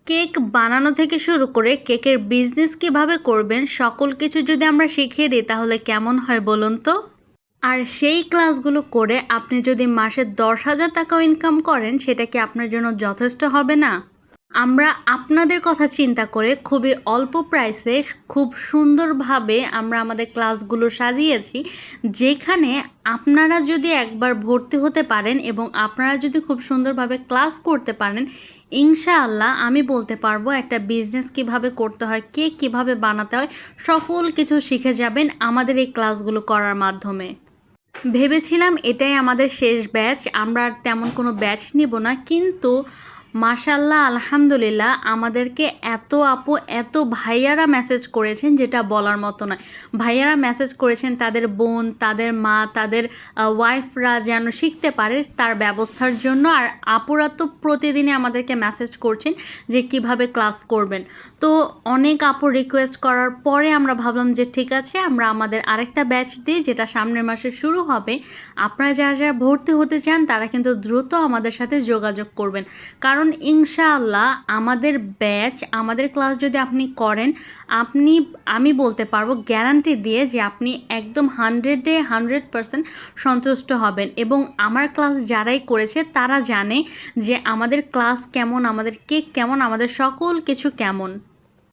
Cake বানানো থেকে শুরু করে কেকের বিজনেস কিভাবে করবেন সকল কিছু যদি আমরা শিখিয়ে দিই তাহলে কেমন হয় বলুন তো। আর সেই ক্লাসগুলো করে আপনি যদি মাসে 10,000 টাকাও ইনকাম করেন সেটা কি আপনার জন্য যথেষ্ট হবে না? আমরা আপনাদের কথা চিন্তা করে খুবই অল্প প্রাইসে খুব সুন্দরভাবে আমরা আমাদের ক্লাসগুলো সাজিয়েছি, যেখানে আপনারা যদি একবার ভর্তি হতে পারেন এবং আপনারা যদি খুব সুন্দরভাবে ক্লাস করতে পারেন, ইনশাআল্লাহ আমি বলতে পারবো একটা বিজনেস কিভাবে করতে হয়, কেক কিভাবে বানাতে হয়, সকল কিছু শিখে যাবেন আমাদের এই ক্লাসগুলো করার মাধ্যমে। ভেবেছিলাম এটাই আমাদের শেষ ব্যাচ, আমরা আর তেমন কোনো ব্যাচ নিব না, কিন্তু মাশাল্লাহ আলহামদুলিল্লাহ আমাদেরকে এত আপু এত ভাইয়ারা মেসেজ করেছেন যেটা বলার মতো নয়। ভাইয়ারা মেসেজ করেছেন তাদের বোন, তাদের মা, তাদের ওয়াইফরা যেন শিখতে পারে তার ব্যবস্থার জন্য। আর আপুরা তো প্রতিদিনই আমাদেরকে মেসেজ করছেন যে কিভাবে ক্লাস করবেন। তো অনেক আপু রিকোয়েস্ট করার পরে আমরা ভাবলাম যে ঠিক আছে আমরা আমাদের আরেকটা ব্যাচ দিই, যেটা সামনের মাসে শুরু হবে। আপনারা যারা যারা ভর্তি হতে চান তারা কিন্তু দ্রুত আমাদের সাথে যোগাযোগ করবেন, কারণ ইনশাআল্লাহ আমাদের ব্যাচ আমাদের ক্লাস যদি আপনি করেন, আমি বলতে পারবো গ্যারান্টি দিয়ে যে আপনি একদম 100% সন্তুষ্ট হবেন। এবং আমার ক্লাস যারাই করেছে তারা জানে যে আমাদের ক্লাস কেমন, আমাদের কেক কেমন, আমাদের সকল কিছু কেমন।